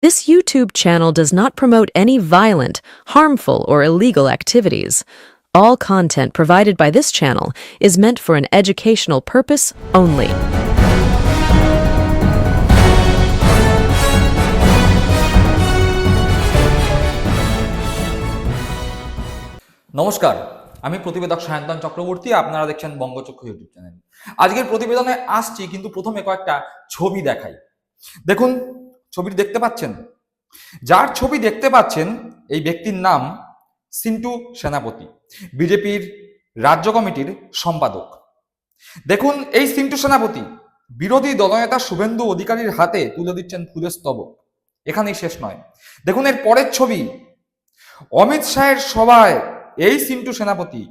This YouTube channel does not promote any violent, harmful, or illegal activities. All content provided by this channel is meant for an educational purpose only. নমস্কার, আমি প্রতিবেদক সায়ন্তন চক্রবর্তী। আপনারা দেখছেন বঙ্গচক্ষু YouTube channel. আজকের প্রতিবেদনে আসছি, কিন্তু প্রথমে কয়েকটা ছবি দেখাই। দেখুন, ছবিটি দেখতে পাচ্ছেন? যার ছবি দেখতে পাচ্ছেন এই ব্যক্তির নাম সিন্টু সেনাপতি, বিজেপির রাজ্য কমিটির সম্পাদক। দেখুন, এই সিন্টু সেনাপতি বিরোধী দলনেতা শুভেন্দু অধিকারীর হাতে তুলে দিচ্ছেন ফুলের স্তবক। এখানেই শেষ নয়, দেখুন এর পরের ছবি। অমিত শাহের সভায় এই সিন্টু সেনাপতি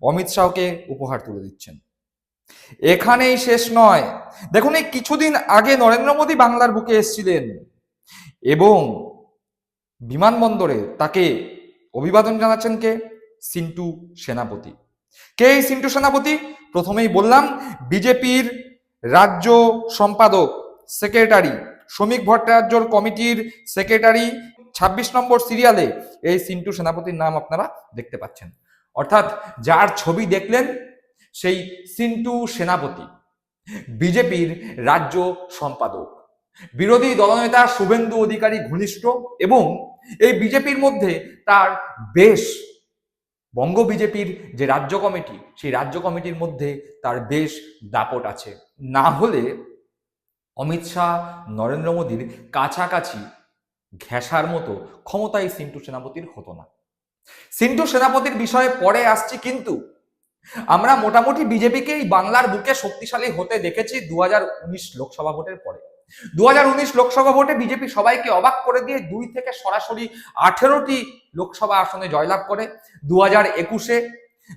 অমিত শাহকে উপহার তুলে দিচ্ছেন। এখানেই শেষ নয়, দেখুন এই কিছুদিন আগে নরেন্দ্র মোদী বাংলার বুকে এসেছিলেন এবং বিমানবন্দরে তাকে অভিবাদন জানাচ্ছেন কে? সিন্টু সেনাপতি। কে এই সিন্টু সেনাপতি? প্রথমেই বললাম, বিজেপির রাজ্য সম্পাদক, সেক্রেটারি, শ্রমিক ভট্টাচার্যর কমিটির সেক্রেটারি। 26 নম্বর সিরিয়ালে এই সিন্টু সেনাপতির নাম আপনারা দেখতে পাচ্ছেন। অর্থাৎ যার ছবি দেখলেন সেই সিন্টু সেনাপতি বিজেপির রাজ্য সম্পাদক, বিরোধী দলনেতা শুভেন্দু অধিকারী ঘনিষ্ঠ, এবং এই বিজেপির মধ্যে তার বেশ, বঙ্গ বিজেপির যে রাজ্য কমিটি, সেই রাজ্য কমিটির মধ্যে তার বেশ দাপট আছে। না হলে অমিত শাহ, নরেন্দ্র মোদীর কাছাকাছি ঘেঁষার মতো ক্ষমতাই সিন্টু সেনাপতির হতো না। সিন্টু সেনাপতির বিষয়ে পরে আসছি, কিন্তু আমরা মোটামুটি বিজেপিকে এই বাংলার বুকে শক্তিশালী হতে দেখেছি 2019 লোকসভা ভোটের পরে। 2019 লোকসভা ভোটে বিজেপি সবাইকে অবাক করে দিয়ে 2 থেকে সরাসরি 18টি লোকসভা আসনে জয়লাভ করে। 2021-এ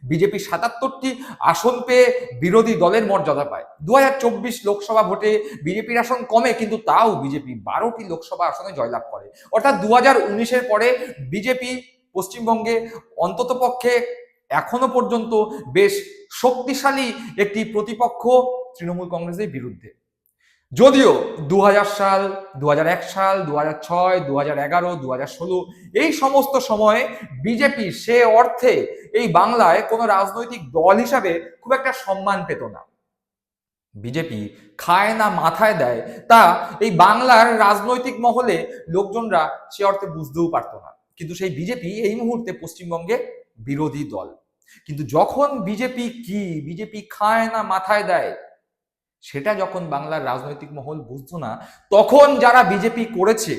বিজেপি 77টি আসন পেয়ে বিরোধী দলের মর্যাদা পায়। 2024 লোকসভা ভোটে বিজেপির আসন কমে, কিন্তু তাও বিজেপি 12টি লোকসভা আসনে জয়লাভ করে। অর্থাৎ 2019-এর পরে বিজেপি পশ্চিমবঙ্গে অন্ততপক্ষে এখনো পর্যন্ত বেশ শক্তিশালী একটি প্রতিপক্ষ তৃণমূল কংগ্রেসের বিরুদ্ধে। যদিও 2000 সাল, 2001 সাল, 2006, 2011, 2016 এই সমস্ত সময়ে বিজেপি সে অর্থে এই বাংলায় কোনো রাজনৈতিক দল হিসাবে খুব একটা সম্মান পেত না। বিজেপি খায় না মাথায় দেয়, তা এই বাংলার রাজনৈতিক মহলে লোকজনরা সে অর্থে বুঝতেও পারত না। কিন্তু সেই বিজেপি এই মুহূর্তে পশ্চিমবঙ্গে বিরোধী দল। কিন্তু যখন বিজেপি খায় না মাথায় দেয়, সেটা যখন বাংলার রাজনৈতিক মহল বুঝতো না, তখন যারা বিজেপি করেছে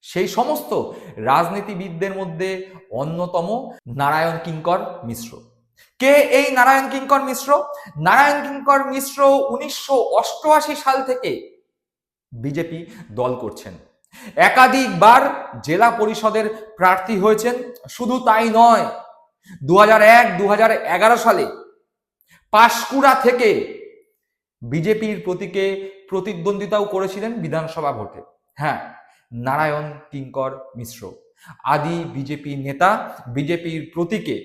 সেই সমস্ত রাজনীতিবিদদের মধ্যে অন্যতম নারায়ণ কিঙ্কর মিশ্র। কে এই নারায়ণ কিঙ্কর মিশ্র? নারায়ণ কিঙ্কর মিশ্র 1988 সাল থেকে বিজেপি দল করছেন। একাধিকবার জেলা পরিষদের প্রার্থী হয়েছেন। শুধু তাই নয়, 2001-2011 সালে পাঁশকুড়া থেকে বিজেপির প্রতীকে প্রতিদ্বন্দ্বিতাও করেছিলেন বিধানসভা ভোটে। হ্যাঁ, নারায়ণ কিঙ্কর মিশ্র আদি বিজেপি নেতা, বিজেপির প্রতীকে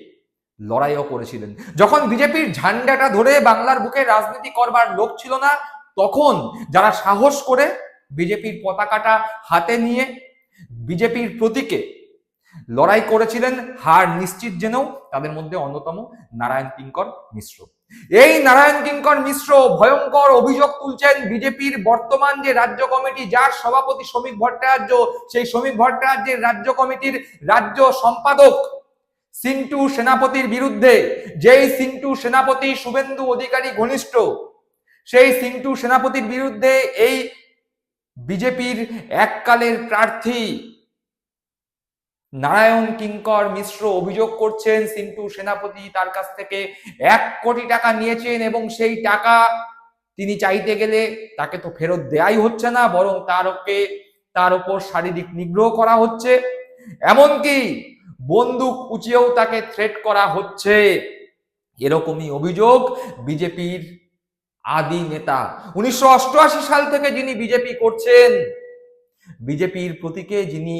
লড়াইও করেছিলেন। যখন বিজেপির ঝান্ডাটা ধরে বাংলার বুকে রাজনীতি করবার লোক ছিল না, তখন যারা সাহস করে বিজেপির পতাকাটা হাতে নিয়ে বিজেপির প্রতীকে লড়াই করেছিলেন, হার নিশ্চিত জেনেও, তাদের মধ্যে অন্যতম নারায়ণ কিঙ্কর মিশ্র। এই নারায়ণ কিঙ্কর মিশ্র ভয়ঙ্কর অভিযোগ তুলছেন বিজেপির বর্তমান যে রাজ্য কমিটি, যার সভাপতি শ্রমিক ভট্টাচার্য, সেই শ্রমিক ভট্টাচার্যের রাজ্য কমিটির রাজ্য সম্পাদক সিন্টু সেনাপতির বিরুদ্ধে। যেই সিন্টু সেনাপতি শুভেন্দু অধিকারী ঘনিষ্ঠ, সেই সিন্টু সেনাপতির বিরুদ্ধে এই বিজেপির এককালের প্রার্থী নারায়ণ কিঙ্কর মিশ্র অভিযোগ করছেন সিন্টু সেনাপতি তার কাছ থেকে 1 কোটি টাকা নিয়েছেন, এবং সেই টাকা তিনি চাইতে গেলে তাকে তো ফেরত দেয়াই হচ্ছে না, বরং তার উপর শারীরিক নিগ্রহ করা হচ্ছে, এমনকি বন্দুক উঁচিয়েও তাকে থ্রেট করা হচ্ছে। এরকমই অভিযোগ বিজেপির আদি নেতা, 1988 সাল থেকে যিনি বিজেপি করছেন, বিজেপির প্রতীকে যিনি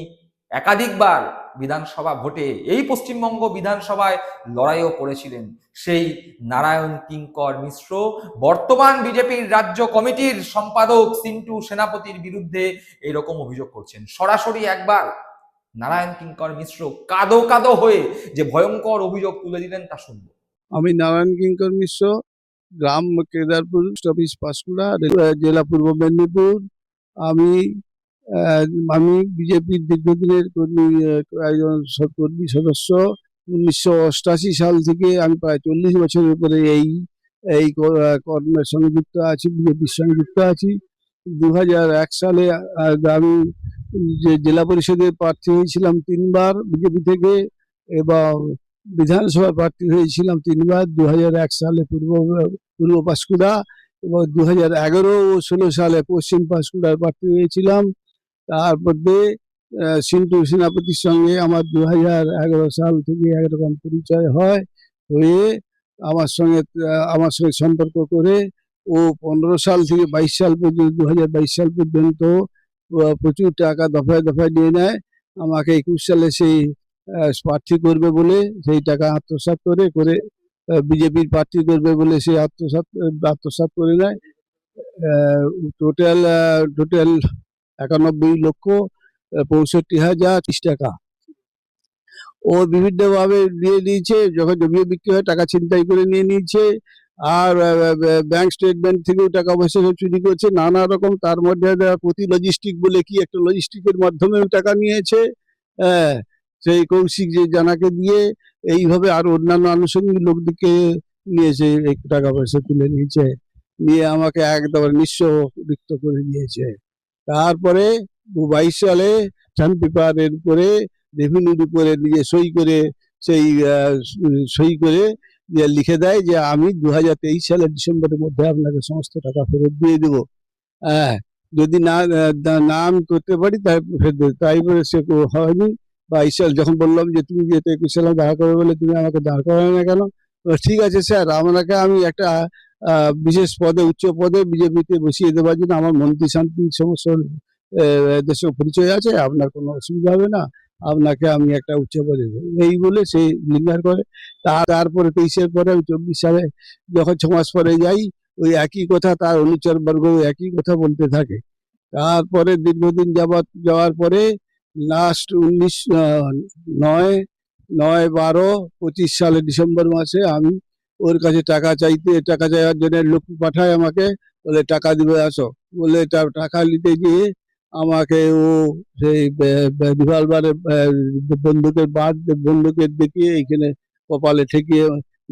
একাধিকবার বিধানসভা ভোটে এই পশ্চিমবঙ্গ বিধানসভায় লড়াইও করেছিলেন সেই নারায়ণ কিঙ্কর মিশ্র বর্তমান বিজেপির রাজ্য কমিটির সম্পাদক সিন্টু সেনাপতির বিরুদ্ধে এরকম অভিযোগ করছেন। সরাসরি একবার নারায়ণ কিঙ্কর মিশ্র কাঁদো কাঁদো হয়ে যে ভয়ঙ্কর অভিযোগ তুলে দিলেন তা শুনবো। আমি নারায়ণ কিঙ্কর মিশ্র, গ্রাম কেদারপুর, পোস্ট অফিস পাঁশকুড়া, জেলা পূর্ব মেদিনীপুর। আমি আমি বিজেপির দীর্ঘদিনের কর্মী, একজন কর্মী সদস্য। 1988 সাল থেকে আমি প্রায় 40 বছরের উপরে এই এই কর্মের সঙ্গে যুক্ত আছি, বিজেপির সঙ্গে যুক্ত আছি। 2001 সালে আমি যে জেলা পরিষদের প্রার্থী হয়েছিলাম 3 বার বিজেপি থেকে, এবং বিধানসভা প্রার্থী হয়েছিলাম 3 বার। 2001 সালে পূর্ব পাঁশকুড়া, এবং 2011 ও 16 সালে পশ্চিম পাঁশকুড়ার প্রার্থী হয়েছিলাম। তারপরে সিন্টু সেনাপতির সঙ্গে আমার 2011 সাল থেকে একরকম পরিচয় হয়ে আমার সঙ্গে সম্পর্ক করে ও 15 সাল থেকে 22 সাল পর্যন্ত, 2022 সাল পর্যন্ত প্রচুর টাকা দফায় দফায় নিয়ে নেয়। আমাকে 21 সালে সেই প্রার্থী করবে বলে সেই টাকা আত্মসাৎ করে বিজেপির প্রার্থী করবে বলে সে আত্মসাৎ করে নেয়। টোটাল 91,65,30,30 টাকা ও বিভিন্নভাবে নিয়ে নিয়েছে। যখন জমি বিক্রি হয় টাকা ছিনতাই করে নিয়ে নিয়েছে, আর ব্যাংক স্টেটমেন্ট থেকেও টাকা পয়সা চুরি করছে নানা রকম। তার মধ্যে প্রতি লজিস্টিক বলে কি একটা লজিস্টিকের মাধ্যমেও টাকা নিয়েছে, সেই কৌশিক যে জানাকে দিয়ে। এইভাবে আর অন্যান্য আনুষঙ্গিক লোকদেরকে নিয়েছে, একটু টাকা পয়সা তুলে নিয়ে আমাকে একদম নিঃস্ব রিক্ত করে দিয়েছে। তারপরে 22 সালে স্ট্যাম্প পেপারের উপরে, রেভিনিউর উপরে নিজে সই করে লিখে দেয় যে আমি 2023 সালের ডিসেম্বরের মধ্যে আপনাকে সমস্ত টাকা ফেরত দিয়ে দেবো। যদি না আমি করতে পারি তাই ফেরত দেবো। তাই বলে সে হয়নি। 22 সাল যখন বললাম যে তুমি যে 21 সালে দাঁড় করবে বলে তুমি আমাকে দাঁড় করালে না কেন? ঠিক আছে স্যার, আপনাকে আমি একটা বিশেষ পদে, উচ্চ পদে বিজেপিতে বসিয়ে দেওয়ার জন্য আমার মন্ত্রী শান্তি সমস্ত দেশের পরিচয় আছে, আপনার কোনো অসুবিধা হবে না, আপনাকে আমি একটা উচ্চ পদে দেবো, এই বলে সে লিঙ্গার করে। তারপরে 23-এর পরে আমি 24 সালে যখন 6 মাস পরে যাই, ওই একই কথা তার অনুচর বর্গ একই কথা বলতে থাকে। তারপরে দীর্ঘদিন যাওয়ার পরে লাস্ট 9/12/25 সালে ডিসেম্বর মাসে আমি ওর কাছে টাকা চাইবার জন্য লোক পাঠায় আমাকে, বলে টাকা দিবে আসো বলে। টাকা নিতে গিয়ে আমাকে ও সেই রিভলভারের বন্দুকের দেখিয়ে এইখানে কপালে ঠেকিয়ে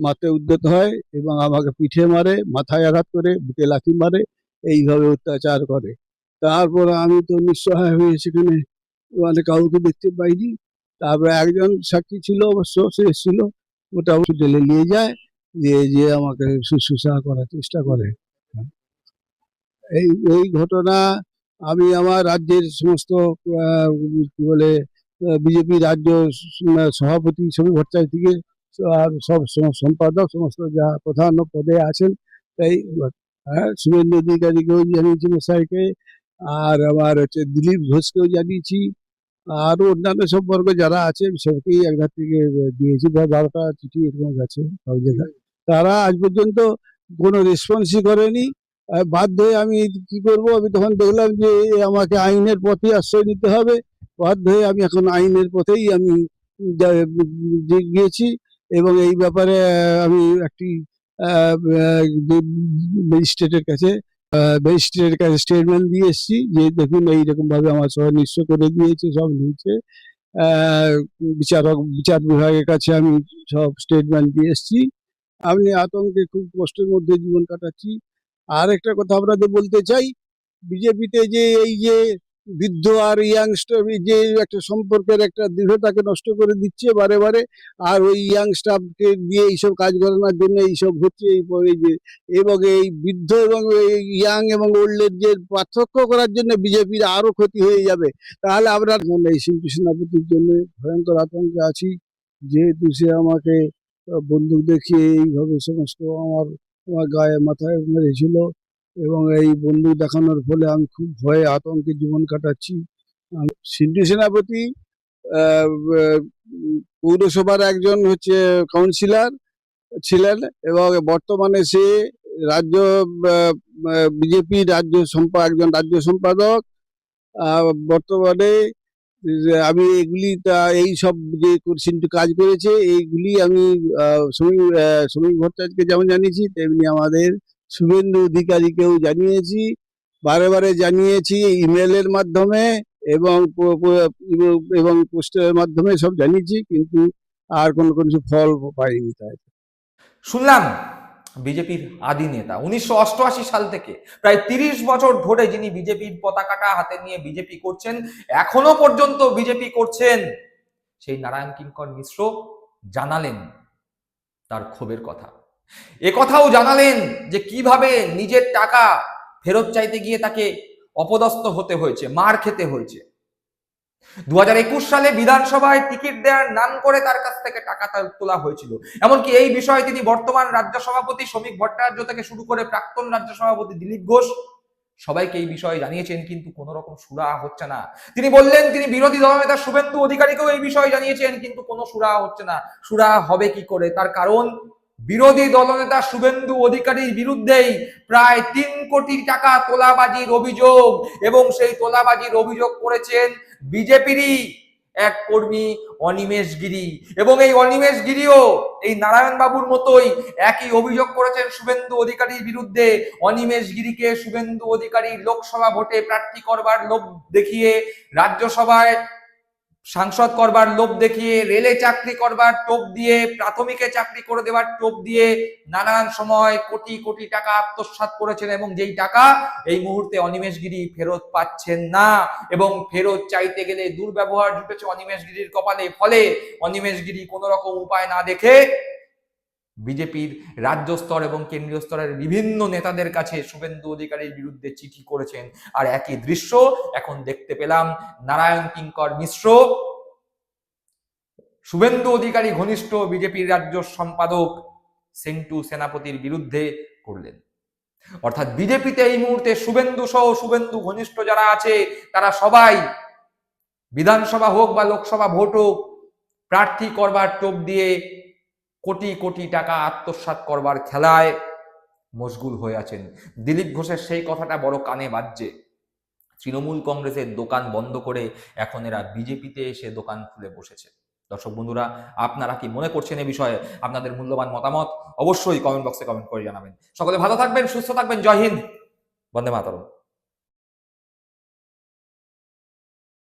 মাথায় উদ্যত হয়, এবং আমাকে পিঠে মারে, মাথায় আঘাত করে, বুকে লাথি মারে, এইভাবে অত্যাচার করে। তারপর আমি তো নিঃসহায় হয়ে সেখানে কাউকে দেখতে পাইনি। তারপরে একজন সাক্ষী ছিল, অবশ্য সে এসেছিল, ওটা হসপিটালে নিয়ে যায়, যে আমাকে শুশ্রূষা করার চেষ্টা করে। এই ঘটনা আমি আমার রাজ্যের সমস্ত কি বলে বিজেপি রাজ্য সভাপতি ছবি ভট্টাচার্য থেকে সব সম্পাদক সমস্ত যা প্রধান পদে আছেন, তাই শুভেন্দু অধিকারীকেও জানিয়েছি মশাইকে, আর আমার দিলীপ ঘোষকেও জানিয়েছি, আরো অন্যান্য সম্পর্ক যারা আছে সবকেই একধার থেকে দিয়েছি। 12টা চিঠি এরকম আছে সব জায়গায়। তারা আজ পর্যন্ত কোনো রেসপন্সই করেনি। বাধ্য হয়ে আমি কি করব, আমি তখন দেখলাম যে আমাকে আইনের পথে আশ্রয় নিতে হবে। বাধ্য হয়ে আমি এখন আইনের পথেই আমি গিয়েছি, এবং এই ব্যাপারে আমি একটি ম্যাজিস্ট্রেটের কাছে স্টেটমেন্ট দিয়ে এসেছি যে দেখুন এইরকম ভাবে আমার সবাই নিঃস্ব করে দিয়েছে, সব নিয়েছে। বিচার বিভাগের কাছে আমি সব স্টেটমেন্ট দিয়ে এসেছি। আমি আতঙ্কে খুব কষ্টের মধ্যে জীবন কাটাচ্ছি। আর একটা কথা আপনাদের বলতে চাই, বিজেপিতে যে এই যে বৃদ্ধ আর ইয়াংস্টার যে একটা সম্পর্কের একটা দৃঢ়তাকে নষ্ট করে দিচ্ছে বারে বারে, আর ওই ইয়াং স্টাফকে দিয়ে এইসব কাজ করানোর জন্য এইসব হচ্ছে। এই যে এবং এই বৃদ্ধ এবং ইয়াং এবং ওল্ডের যে পার্থক্য করার জন্য বিজেপির আরো ক্ষতি হয়ে যাবে। তাহলে আমরা এই সিন্টু সেনাপতির জন্য ভয়ঙ্কর আতঙ্কে আছি, যেহেতু সে আমাকে বন্দুক দেখিয়ে এইভাবে সমস্ত আমার গায়ে মাথায় মেরেছিল, এবং এই বন্দুক দেখানোর ফলে আমি খুব ভয়ে আতঙ্কে জীবন কাটাচ্ছি। সিন্টু সেনাপতি আহ, আহ, পৌরসভার একজন হচ্ছে কাউন্সিলর ছিলেন এবং বর্তমানে সে রাজ্য বিজেপি একজন রাজ্য সম্পাদক। বর্তমানে আমি এগুলি এই সব যে সিন্টু কাজ করেছে এইগুলি আমি শ্রমিক ভট্টাচার্যকে যেমন জানিয়েছি তেমনি আমাদের শুভেন্দু অধিকারীকেও জানিয়েছি, বারে বারে জানিয়েছি ইমেলের মাধ্যমে এবং এবং পোস্টারের মাধ্যমে সব জানিয়েছি, কিন্তু আর কোনো কিছু ফল পাইনি। তাই শুনলাম বিজেপির আদি নেতা 1988 সাল থেকে প্রায় 30 বছর ধরে যিনি বিজেপির পতাকাটা হাতে নিয়ে বিজেপি করছেন, এখনো পর্যন্ত বিজেপি করছেন, সেই নারায়ণ কিঙ্কর মিশ্র জানালেন তার ক্ষোভের কথা। এ কথাও জানালেন যে কিভাবে নিজের টাকা ফেরত চাইতে গিয়ে তাকে অপদস্থ হতে হয়েছে, মার খেতে হয়েছে। 2021 সালে বিধানসভায় টিকিট দেওয়ার নাম করে তার কাছ থেকে টাকা তোলা হয়েছিল। এমনকি এই বিষয়ে তিনি বর্তমান রাজ্য সভাপতি শ্রমিক ভট্টাচার্য থেকে শুরু করে প্রাক্তন রাজ্য সভাপতি দিলীপ ঘোষ সবাইকে এই বিষয়ে জানিয়েছেন, কিন্তু কোন রকম সুরাহা হচ্ছে না। তিনি বললেন তিনি বিরোধী দলনেতা শুভেন্দু অধিকারীকেও এই বিষয়ে জানিয়েছেন, কিন্তু কোনো সুরাহা হচ্ছে না। সুরাহা হবে কি করে? তার কারণ বিরোধী দলনেতা শুভেন্দু অধিকারীর বিরুদ্ধেই প্রায় 3 কোটি টাকা তোলাবাজির অভিযোগ, এবং সেই তোলাবাজির অভিযোগ করেছেন বিজেপিরই এক কর্মী অনিমেষ গিরি, এবং এই অনিমেষ গিরিও এই নারায়ণ বাবুর মতোই একই অভিযোগ করেছেন শুভেন্দু অধিকারীর বিরুদ্ধে। অনিমেষ গিরিকে শুভেন্দু অধিকারী লোকসভা ভোটে প্রার্থী করবার লোভ দেখিয়ে, রাজ্যসভায় সাংসদ করবার লোভ দেখিয়ে, রেলে চাকরি করবার টোপ দিয়ে, প্রাথমিকে চাকরি করে দেওয়ার টোপ দিয়ে নানান সময় কোটি কোটি টাকা আত্মসাৎ করেছেন, এবং যেই টাকা এই মুহূর্তে অনিমেষ গিরি ফেরত পাচ্ছেন না, এবং ফেরত চাইতে গেলে দুর্ব্যবহার জুটেছে অনিমেষ গিরির কপালে। ফলে অনিমেষ গিরি কোনো রকম উপায় না দেখে বিজেপির রাজ্য স্তর এবং কেন্দ্রীয় স্তরের বিভিন্ন নেতাদের কাছে শুভেন্দু অধিকারীর বিরুদ্ধে চিঠি করেছেন। আর একই দৃশ্য এখন দেখতে পেলাম নারায়ণ কিঙ্কর মিশ্র শুভেন্দু অধিকারী ঘনিষ্ঠ বিজেপির রাজ্য সম্পাদক সেন্টু সেনাপতির বিরুদ্ধে করলেন। অর্থাৎ বিজেপিতে এই মুহূর্তে শুভেন্দু সহ শুভেন্দু ঘনিষ্ঠ যারা আছে তারা সবাই বিধানসভা হোক বা লোকসভা ভোট হোক প্রার্থী করবার টোপ দিয়ে কোটি কোটি টাকা আত্মসাৎ করবার খেলায় মশগুল হয়ে আছেন। দিলীপ ঘোষের সেই কথাটা বড় কানে বাজছে। তৃণমূল কংগ্রেসের দোকান বন্ধ করে এখন এরা বিজেপিতে এসে দোকান খুলে বসেছে। দর্শক বন্ধুরা, আপনারা কি মনে করছেন এই বিষয়ে? আপনাদের মূল্যবান মতামত অবশ্যই কমেন্ট বক্সে কমেন্ট করে জানাবেন। সকলে ভালো থাকবেন, সুস্থ থাকবেন। জয় হিন্দ, বন্দে মাতরম।